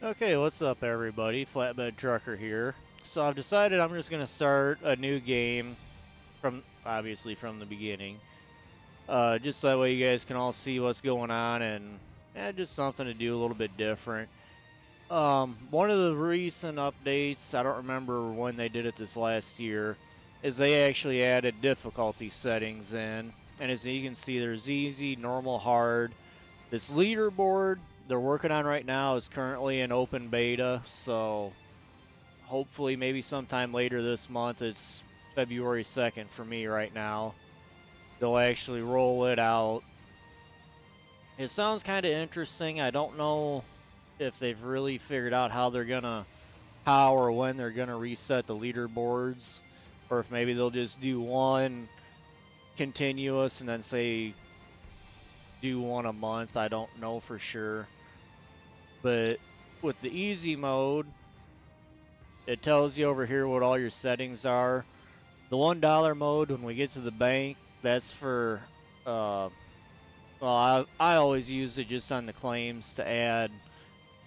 Okay, what's up everybody? Flatbed Trucker here. So I've decided I'm just gonna start a new game from obviously from the beginning. Just that way you guys can all see what's going on and just something to do a little bit different. One of the recent updates, I don't remember when they did it this last year, is they actually added difficulty settings in. And as you can see, there's easy, normal, hard. This leaderboard they're working on right now is currently in open beta, so hopefully maybe sometime later this month, it's February 2nd for me right now, they'll actually roll it out. It sounds kind of interesting. I don't know if they've really figured out how or when they're gonna reset the leaderboards, or if maybe they'll just do one continuous and then say do one a month. I don't know for sure. But with the easy mode, it tells you over here what all your settings are. The $1 mode, when we get to the bank, that's for, I always use it just on the claims to add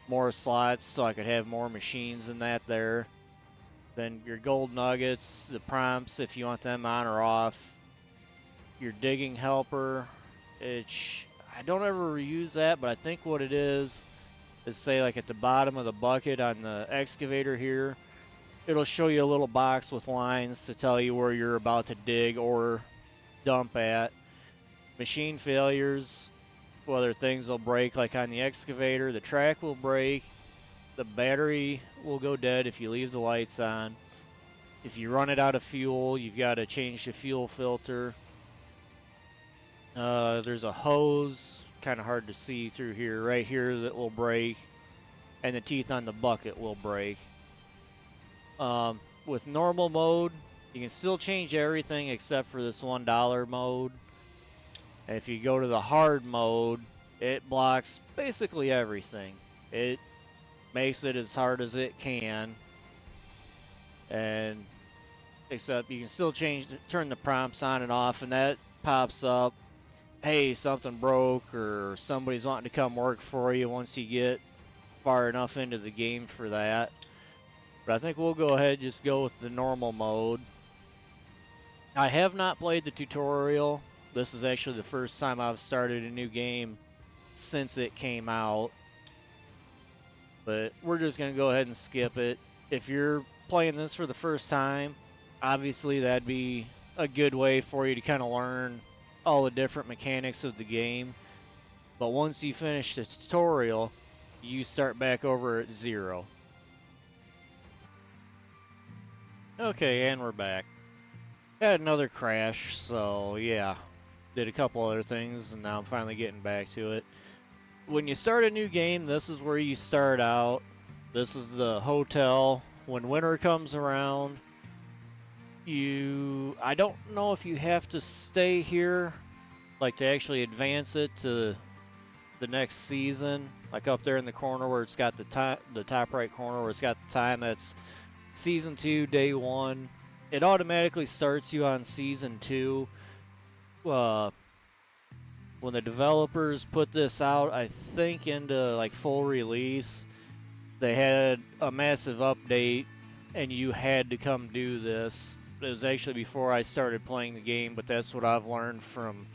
more slots so I could have more machines than that there. Then your gold nuggets, the prompts, if you want them on or off. Your digging helper, I don't ever use that, but I think what it is say like at the bottom of the bucket on the excavator here, it'll show you a little box with lines to tell you where you're about to dig or dump at. Machine failures, whether things will break like on the excavator, the track will break, the battery will go dead if you leave the lights on. If you run it out of fuel, you've got to change the fuel filter. There's a hose, kind of hard to see through here, right here, that will break, and the teeth on the bucket will break. With normal mode, you can still change everything except for this $1 mode. And if you go to the hard mode, it blocks basically everything. It makes it as hard as it can. And except you can still turn the prompts on and off, and that pops up. Hey, something broke, or somebody's wanting to come work for you once you get far enough into the game for that. But I think we'll go ahead and just go with the normal mode. I have not played the tutorial. This is actually the first time I've started a new game since it came out. But we're just going to go ahead and skip it. If you're playing this for the first time, obviously that'd be a good way for you to kind of learn all the different mechanics of the game. But once you finish the tutorial, you start back over at 0. Okay, and we're back. Had another crash, so yeah. Did a couple other things, and now I'm finally getting back to it. When you start a new game, this is where you start out. This is the hotel. When winter comes around, I don't know if you have to stay here, like to actually advance it to the next season. Like up there in the corner where it's got the top right corner where it's got the time, that's Season 2, Day 1. It automatically starts you on Season 2. When the developers put this out, I think into like full release, they had a massive update and you had to come do this. It was actually before I started playing the game, but that's what I've learned from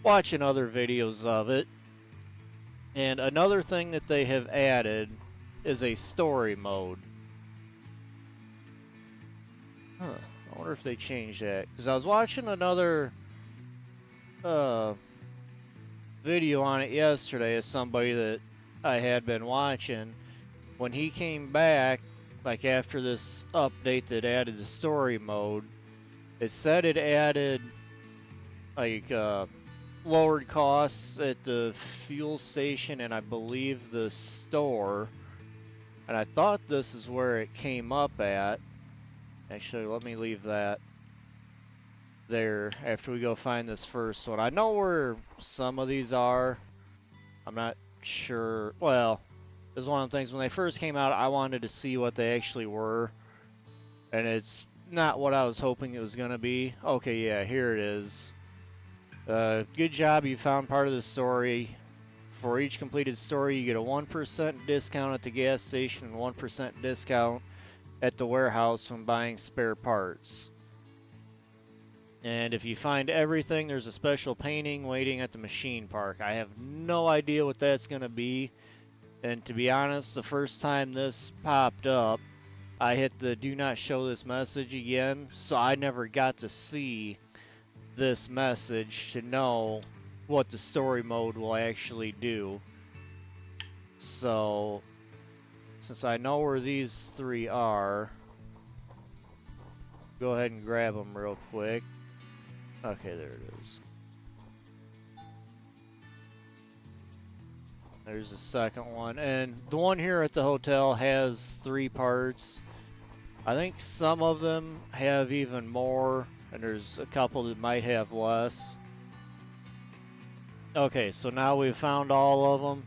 watching other videos of it. And another thing that they have added is a story mode. I wonder if they changed that. Because I was watching another video on it yesterday of somebody that I had been watching. When he came back, like after this update that added the story mode, it said it added like lowered costs at the fuel station and I believe the store. And I thought this is where it came up at. Actually, let me leave that there after we go find this first one. I know where some of these are. I'm not sure. Well, it was one of the things when they first came out, I wanted to see what they actually were. And it's not what I was hoping it was going to be. Okay, yeah, here it is. Good job, you found part of the story For each completed story, you get a 1% discount at the gas station and 1% discount at the warehouse when buying spare parts. And if you find everything, there's a special painting waiting at the machine park. I have no idea what that's going to be. And to be honest, the first time this popped up, I hit the do not show this message again, so I never got to see this message to know what the story mode will actually do. So, since I know where these three are, go ahead and grab them real quick. Okay, there it is. There's the second one, and the one here at the hotel has 3 parts. I think some of them have even more, and there's a couple that might have less. Okay, so now we've found all of them.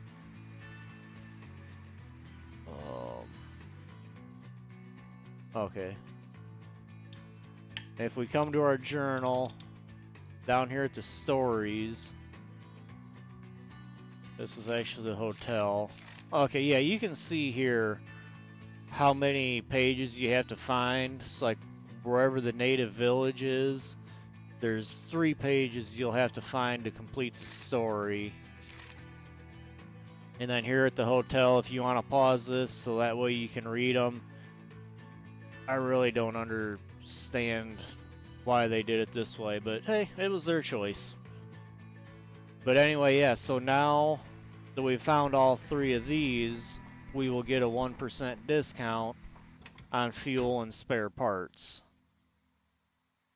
Okay. If we come to our journal, down here at the stories, this was actually the hotel. Okay, yeah, you can see here how many pages you have to find. It's like wherever the native village is, there's 3 pages you'll have to find to complete the story. And then here at the hotel, if you want to pause this so that way you can read them. I really don't understand why they did it this way, but hey, it was their choice. But anyway, yeah, so now that we've found all 3 of these, we will get a 1% discount on fuel and spare parts.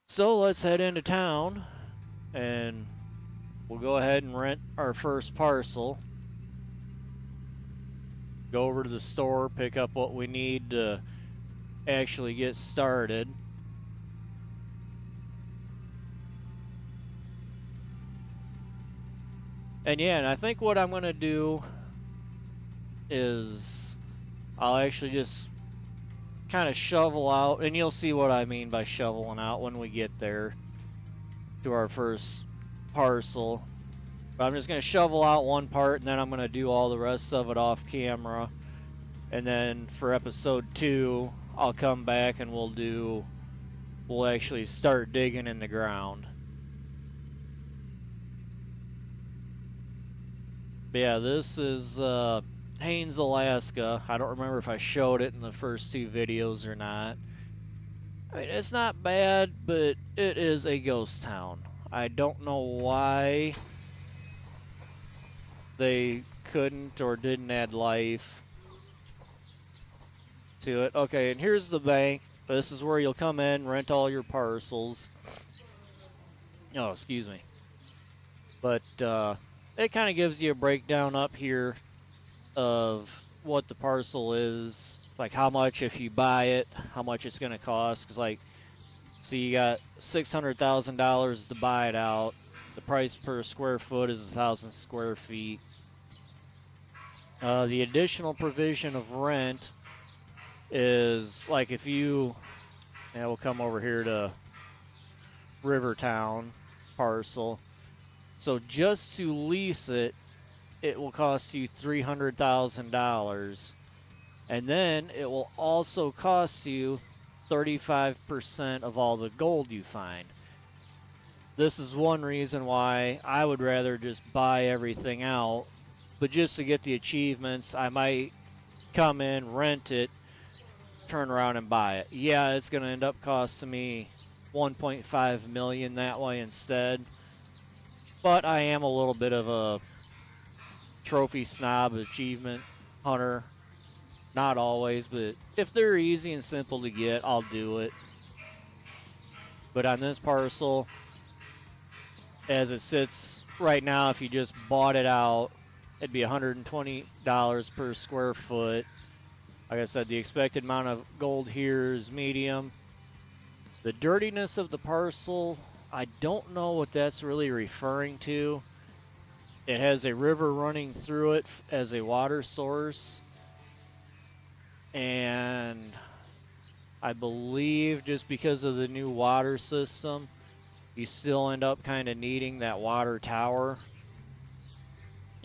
So let's head into town, and we'll go ahead and rent our first parcel. Go over to the store, pick up what we need to actually get started. And yeah, and I think what I'm going to do is I'll actually just kind of shovel out, and you'll see what I mean by shoveling out when we get there to our first parcel. But I'm just going to shovel out one part, and then I'm going to do all the rest of it off camera. And then for episode 2, I'll come back and we'll actually start digging in the ground. But yeah, this is Haines, Alaska. I don't remember if I showed it in the first 2 videos or not. I mean, it's not bad, but it is a ghost town. I don't know why they couldn't or didn't add life to it. Okay, and here's the bank. This is where you'll come in, rent all your parcels. Oh, excuse me. But it kind of gives you a breakdown up here of what the parcel is, like how much if you buy it, how much it's going to cost. Because like, see, you got $600,000 to buy it out. The price per square foot is 1,000 square feet. The additional provision of rent is like if you, and we'll come over here to Rivertown parcel. So just to lease it, it will cost you $300,000, and then it will also cost you 35% of all the gold you find. This is one reason why I would rather just buy everything out, but just to get the achievements, I might come in, rent it, turn around and buy it. Yeah, it's going to end up costing me $1.5 million that way instead. But I am a little bit of a trophy snob, achievement hunter. Not always, but if they're easy and simple to get, I'll do it. But on this parcel, as it sits right now, if you just bought it out, it'd be $120 per square foot. Like I said, the expected amount of gold here is medium. The dirtiness of the parcel, I don't know what that's really referring to. It has a river running through it as a water source. And I believe just because of the new water system, you still end up kind of needing that water tower.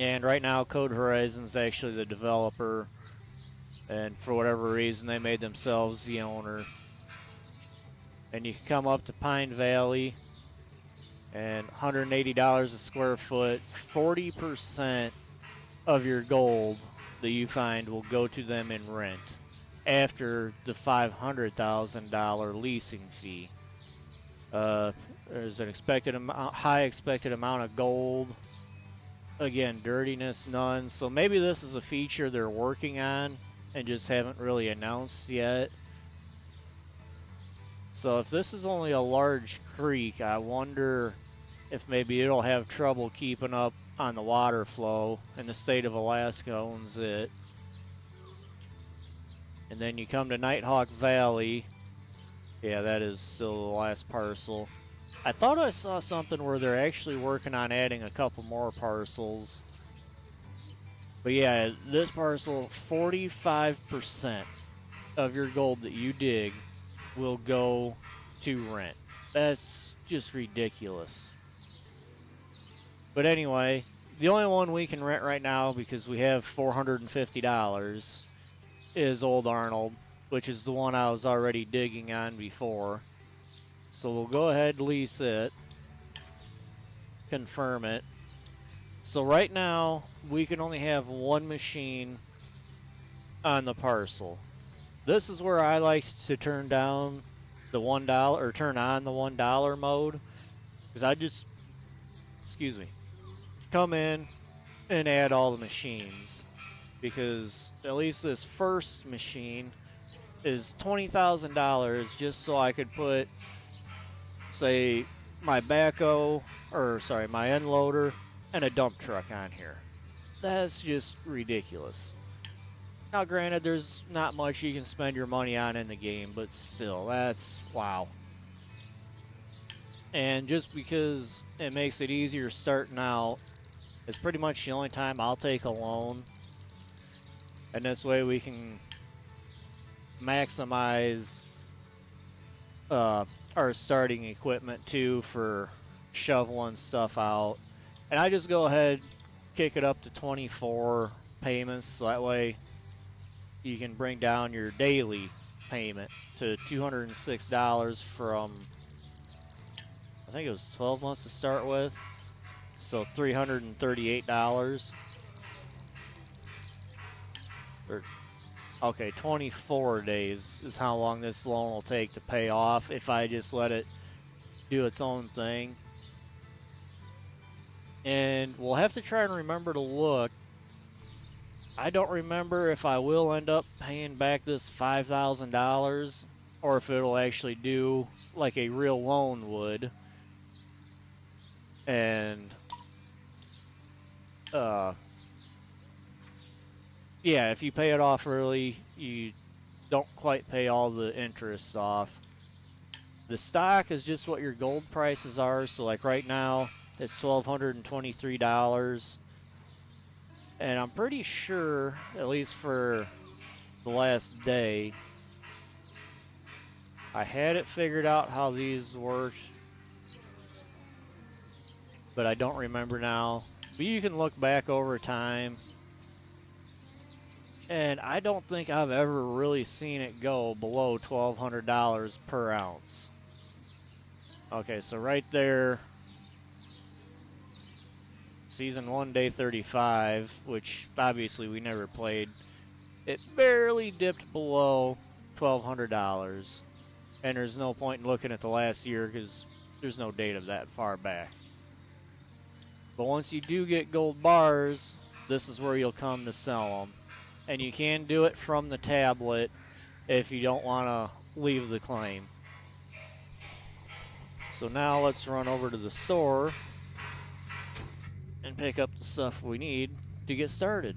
And right now, Code Horizon is actually the developer, and for whatever reason, they made themselves the owner. And you can come up to Pine Valley, and $180 a square foot, 40% of your gold that you find will go to them in rent after the $500,000 leasing fee. There's an high expected amount of gold. Again, dirtiness, none. So maybe this is a feature they're working on and just haven't really announced yet. So if this is only a large creek, I wonder if maybe it'll have trouble keeping up on the water flow, and the state of Alaska owns it. And then you come to Nighthawk Valley. Yeah, that is still the last parcel. I thought I saw something where they're actually working on adding a couple more parcels. But yeah, this parcel, 45% of your gold that you dig will go to rent. That's just ridiculous. But anyway, the only one we can rent right now, because we have $450, is Old Arnold, which is the one I was already digging on before. So we'll go ahead and lease it, confirm it. So right now, we can only have one machine on the parcel. This is where I like to turn down the $1, or turn on the $1 mode, because I just, excuse me, come in and add all the machines, because at least this first machine is $20,000 just so I could put, say, my backhoe, or sorry, my unloader and a dump truck on here. That's just ridiculous. Now granted, there's not much you can spend your money on in the game, but still, that's wow. And just because it makes it easier starting out, it's pretty much the only time I'll take a loan. And this way we can maximize our starting equipment too for shoveling stuff out. And I just go ahead, kick it up to 24 payments, so that way you can bring down your daily payment to $206 from, I think it was 12 months to start with, so $338. Or, okay, 24 days is how long this loan will take to pay off if I just let it do its own thing. And we'll have to try and remember to look. I don't remember if I will end up paying back this $5,000 or if it'll actually do like a real loan would. And yeah, if you pay it off early, you don't quite pay all the interest off. The stock is just what your gold prices are. So like right now, it's $1,223. And I'm pretty sure, at least for the last day, I had it figured out how these worked, but I don't remember now. But you can look back over time, and I don't think I've ever really seen it go below $1,200 per ounce. Okay, so right there, Season 1, Day 35, which obviously we never played, it barely dipped below $1,200. And there's no point in looking at the last year because there's no data that far back. But once you do get gold bars, this is where you'll come to sell them. And you can do it from the tablet if you don't want to leave the claim. So now let's run over to the store and pick up the stuff we need to get started.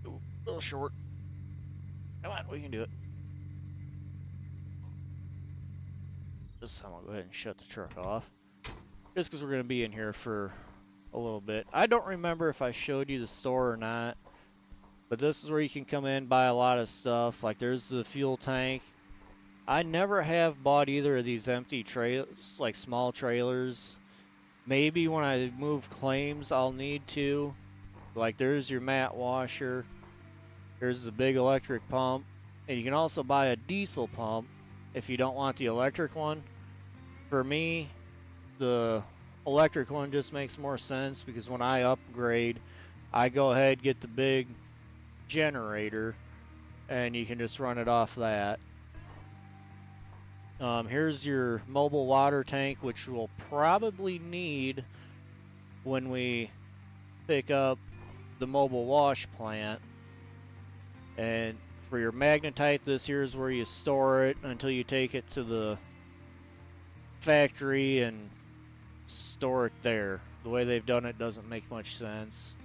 Ooh, a little short. Come on, we can do it. This time I'll go ahead and shut the truck off. Just because we're going to be in here for a little bit. I don't remember if I showed you the store or not. But this is where you can come in, buy a lot of stuff. Like there's the fuel tank. I never have bought either of these empty trailers, like small trailers. Maybe when I move claims, I'll need to. Like there's your mat washer. There's the big electric pump. And you can also buy a diesel pump if you don't want the electric one. For me, the electric one just makes more sense because when I upgrade, I go ahead get the big generator and you can just run it off that. Here's your mobile water tank, which we'll probably need when we pick up the mobile wash plant. And for your magnetite, this here is where you store it until you take it to the factory and store it there. The way they've done it doesn't make much sense.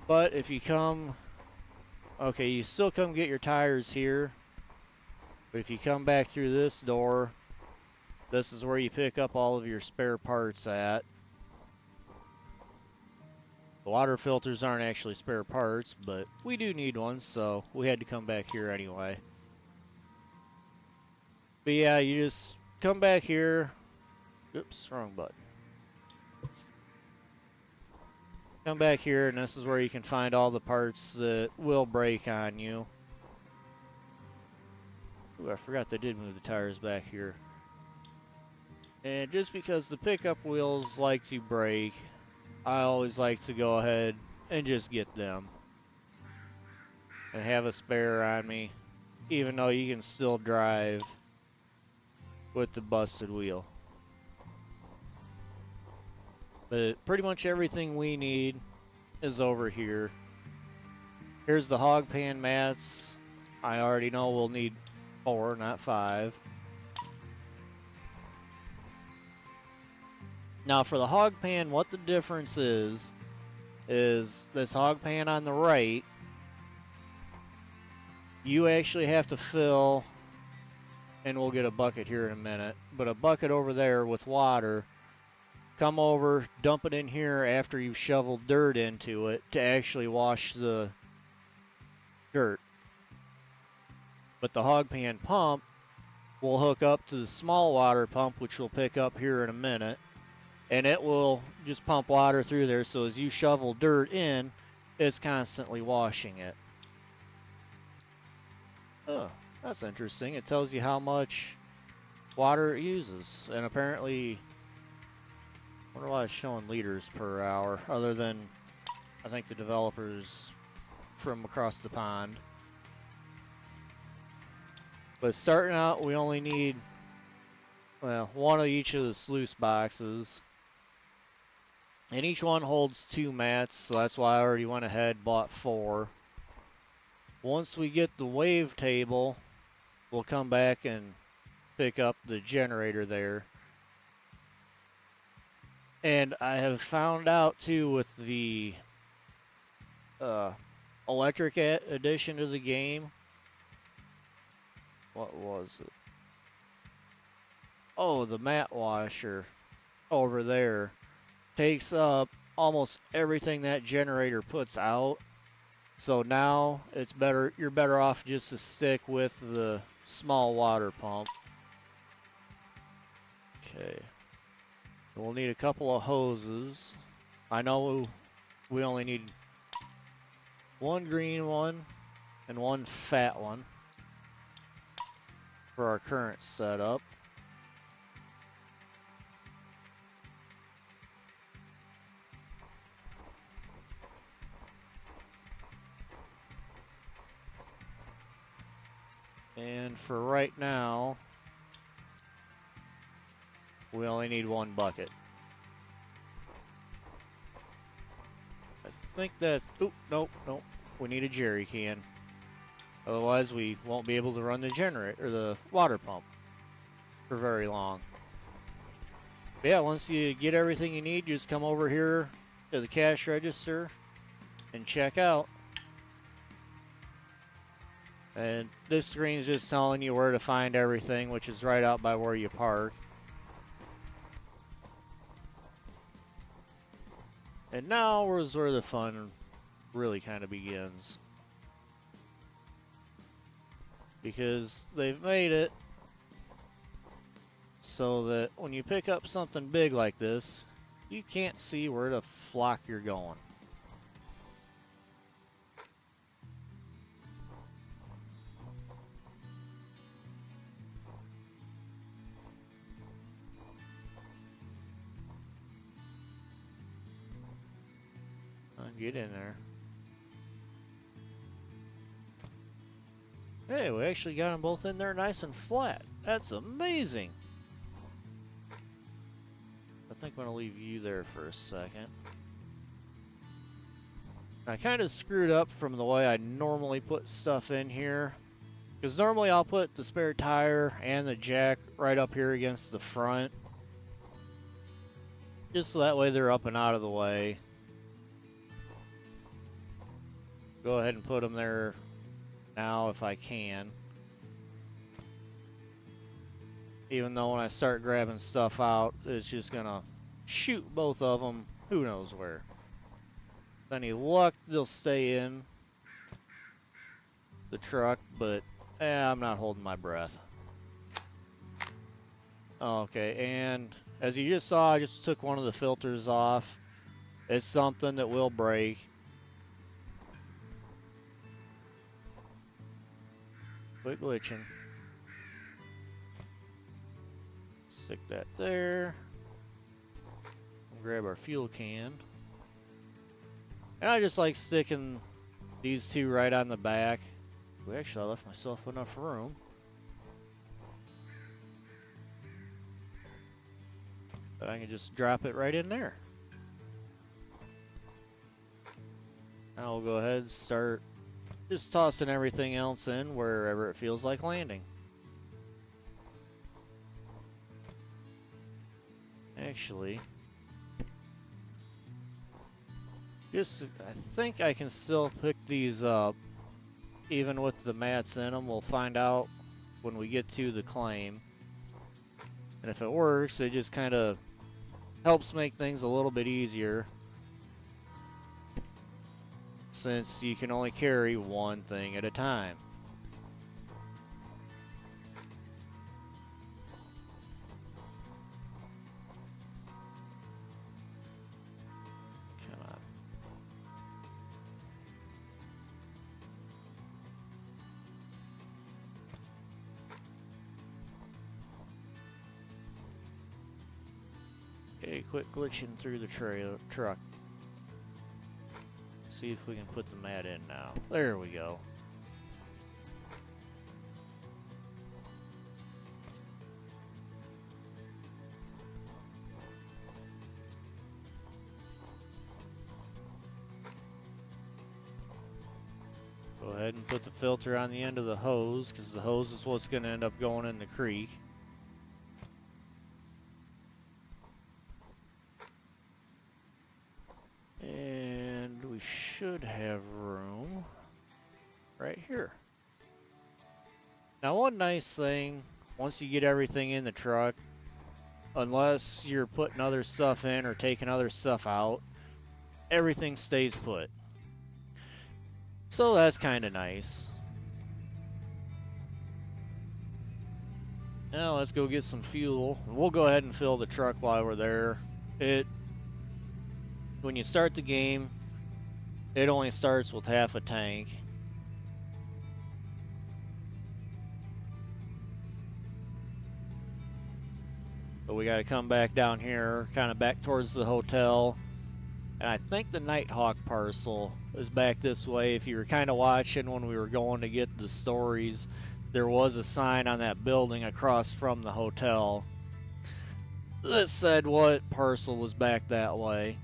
But if you come, okay, you still come get your tires here. But if you come back through this door, this is where you pick up all of your spare parts at. The water filters aren't actually spare parts, but we do need one, so we had to come back here anyway. But yeah, you just come back here. Oops, wrong button. Come back here, and this is where you can find all the parts that will break on you. Ooh, I forgot they did move the tires back here. And just because the pickup wheels like to break, I always like to go ahead and just get them. And have a spare on me, even though you can still drive with the busted wheel. But pretty much everything we need is over here. Here's the hog pan mats. I already know we'll need 4, not 5. Now for the hog pan, what the difference is this hog pan on the right, you actually have to fill, and we'll get a bucket here in a minute, but a bucket over there with water, come over, dump it in here after you've shoveled dirt into it to actually wash the dirt. But the hog pan pump will hook up to the small water pump, which we'll pick up here in a minute. And it will just pump water through there, so as you shovel dirt in, it's constantly washing it. Oh, that's interesting. It tells you how much water it uses. And apparently, I wonder why it's showing liters per hour, other than, I think, the developers from across the pond. But starting out, we only need, well, one of each of the sluice boxes. And each one holds 2 mats, so that's why I already went ahead, bought 4. Once we get the wave table, we'll come back and pick up the generator there. And I have found out too with the electric addition to the game. What was it? Oh, the mat washer over there takes up almost everything that generator puts out. So now it's better, you're better off just to stick with the small water pump. Okay. We'll need a couple of hoses. I know we only need 1 green one and 1 fat one for our current setup. And for right now, we only need 1 bucket. I think that's, oh, nope. We need a jerry can. Otherwise we won't be able to run the generator, or the water pump, for very long. But yeah, once you get everything you need, just come over here to the cash register and check out. And this screen is just telling you where to find everything, which is right out by where you park. And now is where the fun really kind of begins. Because they've made it so that when you pick up something big like this, you can't see where the flock you're going. Get in there. Hey, we actually got them both in there nice and flat. That's amazing. I think I'm going to leave you there for a second. I kind of screwed up from the way I normally put stuff in here. Because normally I'll put the spare tire and the jack right up here against the front. Just so that way they're up and out of the way. Go ahead and put them there now if I can. Even though when I start grabbing stuff out, it's just gonna shoot both of them who knows where. With any luck, they'll stay in the truck, but I'm not holding my breath. Okay, and as you just saw, I just took one of the filters off. It's something that will break. Quit glitching. Stick that there. Grab our fuel can. And I just like sticking these two right on the back. Actually, I left myself enough room. But I can just drop it right in there. Now we'll go ahead and start just tossing everything else in wherever it feels like landing. Actually, I think I can still pick these up even with the mats in them. We'll find out when we get to the claim. And if it works, it just kind of helps make things a little bit easier, since you can only carry one thing at a time. Come on. Okay, quit glitching through the truck. See if we can put the mat in now. There we go. Go ahead and put the filter on the end of the hose, because the hose is what's going to end up going in the creek. And we should have room right here. Now, one nice thing, once you get everything in the truck, unless you're putting other stuff in or taking other stuff out, everything stays put. So that's kind of nice. Now let's go get some fuel. We'll go ahead and fill the truck while we're there. When you start the game, it only starts with half a tank. But we got to come back down here, kind of back towards the hotel. And I think the Nighthawk parcel is back this way. If you were kind of watching when we were going to get the stories, there was a sign on that building across from the hotel that said what parcel was back that way.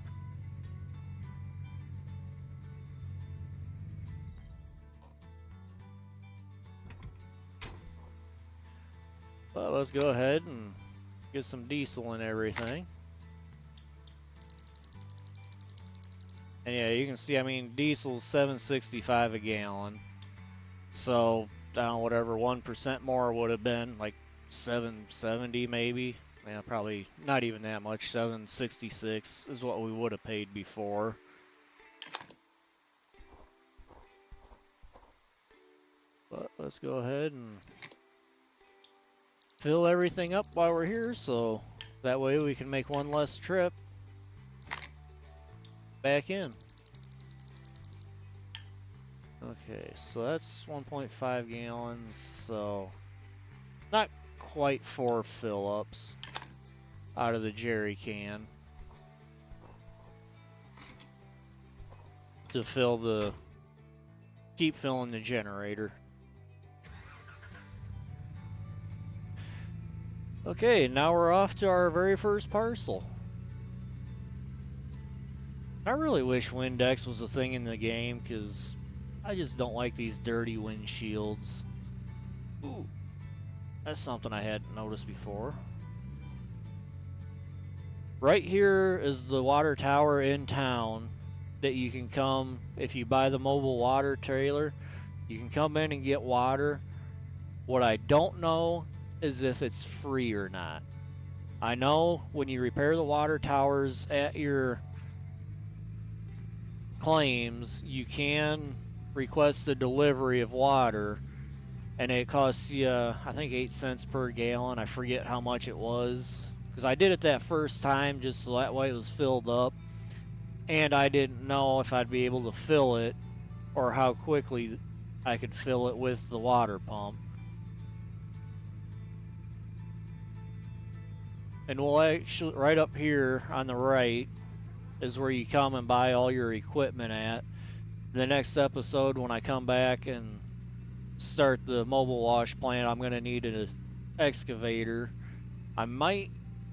But let's go ahead and get some diesel and everything. And yeah, you can see, I mean, diesel's $7.65 a gallon. So, down whatever 1% more would have been, like $7.70 maybe. Yeah, probably not even that much. $7.66 is what we would have paid before. But let's go ahead and fill everything up while we're here, so that way we can make one less trip back in. Okay, so that's 1.5 gallons, so not quite 4 fill-ups out of the jerry can to keep filling the generator. Okay, now we're off to our very first parcel. I really wish Windex was a thing in the game, because I just don't like these dirty windshields. Ooh, that's something I hadn't noticed before. Right here is the water tower in town that you can come, if you buy the mobile water trailer, you can come in and get water. What I don't know is if it's free or not. I know when you repair the water towers at your claims, you can request a delivery of water, and it costs you, I think, 8 cents per gallon. I forget how much it was, because I did it that first time just so that way it was filled up, and I didn't know if I'd be able to fill it or how quickly I could fill it with the water pump. And we'll actually, right up here on the right is where you come and buy all your equipment at. The next episode, when I come back and start the mobile wash plant, I'm going to need an excavator. I might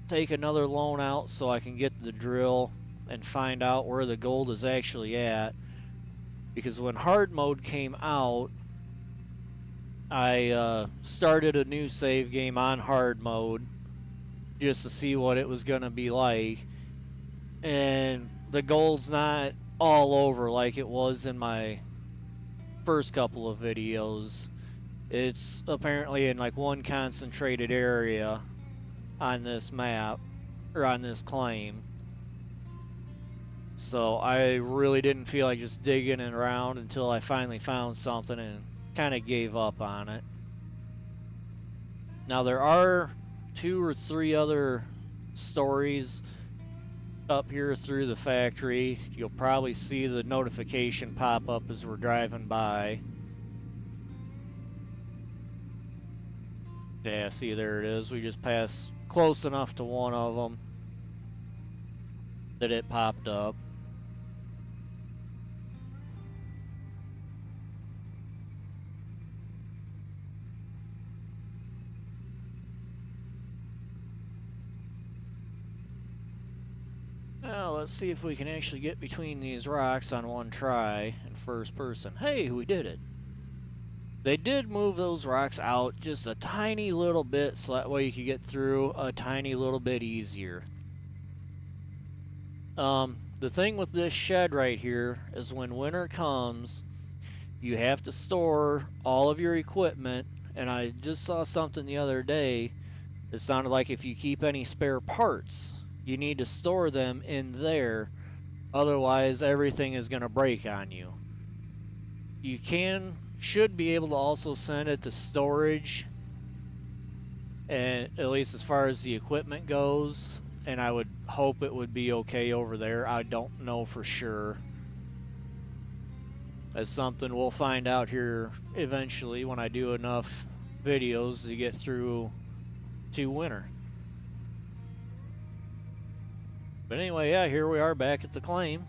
take another loan out so I can get the drill and find out where the gold is actually at. Because when hard mode came out, I started a new save game on hard mode just to see what it was going to be like. And the gold's not all over like it was in my first couple of videos. It's apparently in like one concentrated area on this map, or on this claim. So I really didn't feel like just digging around until I finally found something and kind of gave up on it. Now there are 2 or 3 other stories up here through the factory. You'll probably see the notification pop up as we're driving by. Yeah, see, there it is. We just passed close enough to one of them that it popped up. Now let's see if we can actually get between these rocks on one try in first person. Hey, we did it. They did move those rocks out just a tiny little bit so that way you could get through a tiny little bit easier. The thing with this shed right here is when winter comes, you have to store all of your equipment, and I just saw something the other day that sounded like if you keep any spare parts, you need to store them in there, otherwise everything is going to break on you. You should be able to also send it to storage, and at least as far as the equipment goes, and I would hope it would be okay over there. I don't know for sure. That's something we'll find out here eventually when I do enough videos to get through to winter. But anyway, yeah, here we are back at the claim.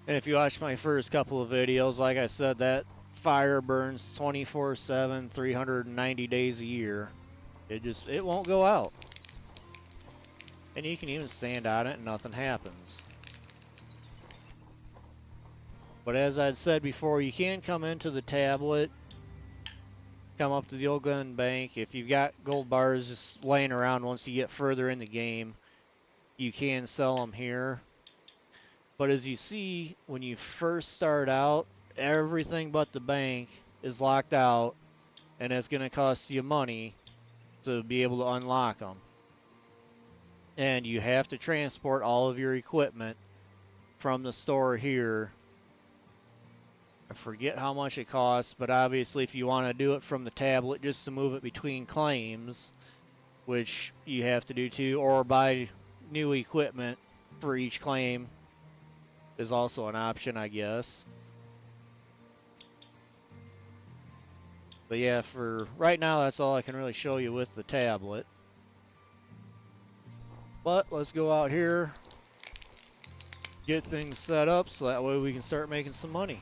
And if you watch my first couple of videos, like I said, that fire burns 24/7, 390 days a year. It won't go out. And you can even stand on it and nothing happens. But as I'd said before, you can come into the tablet, come up to the old gun bank. If you've got gold bars just laying around once you get further in the game, you can sell them here. But as you see, when you first start out, everything but the bank is locked out, and it's going to cost you money to be able to unlock them. And you have to transport all of your equipment from the store here I forget how much it costs, but obviously if you want to do it from the tablet just to move it between claims, which you have to do too, or buy new equipment for each claim is also an option, I guess. But yeah, for right now, that's all I can really show you with the tablet. But let's go out here, get things set up so that way we can start making some money.